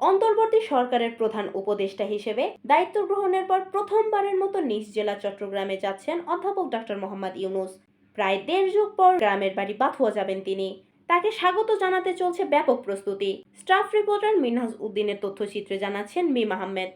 অন্তর্বর্তী সরকারের প্রধান উপদেষ্টা হিসেবে দায়িত্ব গ্রহণের পর প্রথমবারের মতো নিজ জেলা চট্টগ্রামে যাচ্ছেন অধ্যাপক ডক্টর মোহাম্মদ ইউনূস। প্রায় দেড় যুগ পর গ্রামের বাড়ি বাথুয়া যাবেন তিনি। তাকে স্বাগত জানাতে চলছে ব্যাপক প্রস্তুতি। স্টাফ রিপোর্টার মিনহাজ উদ্দিনের তথ্যচিত্রে জানাচ্ছেন মিম আহমেদ।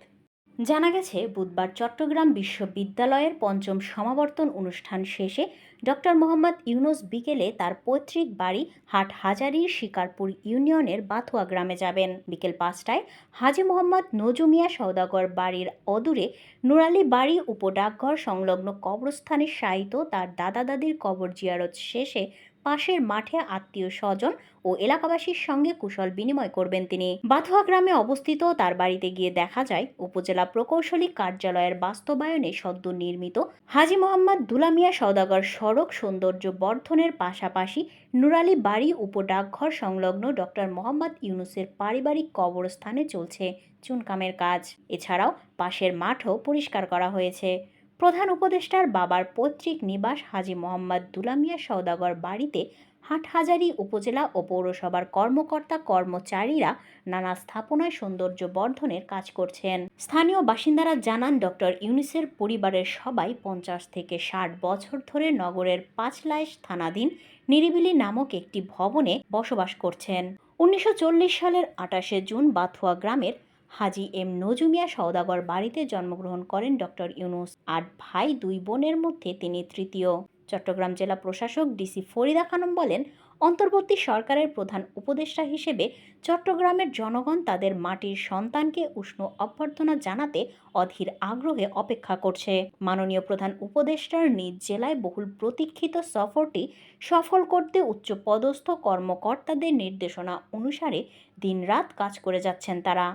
জানা গেছে, বুধবার চট্টগ্রাম বিশ্ববিদ্যালয়ের পঞ্চম সমাবর্তন অনুষ্ঠান শেষে ডক্টর মোহাম্মদ ইউনূস বিকেলে তার পৈতৃক বাড়ি হাটহাজারীর শিকারপুর ইউনিয়নের বাথুয়া গ্রামে যাবেন। বিকেল ৫টায় হাজী মোহাম্মদ নজুমিয়া সওদাগর বাড়ির অদূরে নুরালী বাড়ি উপডাকঘর সংলগ্ন কবরস্থানে শায়িত তার দাদা দাদির কবর জিয়ারত শেষে পাশের মাঠে আত্মীয় স্বজন ও এলাকাবাসীর সঙ্গে কুশল বিনিময় করবেন তিনি। বাথুয়া গ্রামে অবস্থিত তার বাড়িতে গিয়ে দেখা যায়, উপজেলা প্রকৌশলী কার্যালয়ের বাস্তবায়নে সদ্য নির্মিত হাজী মোহাম্মদ দুলামিয়া সওদাগর সড়ক সৌন্দর্য বর্ধনের পাশাপাশি নুরালী বাড়ি উপডাকঘর সংলগ্ন ডক্টর মোহাম্মদ ইউনূসের পারিবারিক কবরস্থানে চলছে চুনকামের কাজ। এছাড়াও পাশের মাঠও পরিষ্কার করা হয়েছে। প্রধান উপদেষ্টার বাবার পৈতৃক নিবাস হাজী মোহাম্মদ দুলামিয়া সওদাগর বাড়িতে হাটহাজারী উপজেলা ও পৌরসভার কর্মকর্তা কর্মচারীরা নানা স্থাপনায় সৌন্দর্য বর্ধনের কাজ করছেন। স্থানীয় বাসিন্দারা জানান, ডক্টর ইউনূসের পরিবারের সবাই ৫০ থেকে ৬০ বছর ধরে নগরের পাঁচলাইশ থানাধীন নিরিবিলি নামক একটি ভবনে বসবাস করছেন। ১৯৪০ সালের ২৮শে জুন বাথুয়া গ্রামের হাজী এম নজুমিয়া সওদাগর বাড়িতে জন্মগ্রহণ করেন ডক্টর ইউনূস। ৮ ভাই ২ বোনের মধ্যে তিনি তৃতীয়। চট্টগ্রাম জেলা প্রশাসক ডিসি ফরিদা খানম বলেন, অন্তর্বর্তী সরকারের প্রধান উপদেষ্টা হিসেবে চট্টগ্রামের জনগণ তাদের মাটির সন্তানকে উষ্ণ অভ্যর্থনা জানাতে অধীর আগ্রহে অপেক্ষা করছে। মাননীয় প্রধান উপদেষ্টার নিজ জেলায় বহুল প্রতীক্ষিত সফরটি সফল করতে উচ্চপদস্থ কর্মকর্তাদের নির্দেশনা অনুসারে দিনরাত কাজ করে যাচ্ছেন তারা।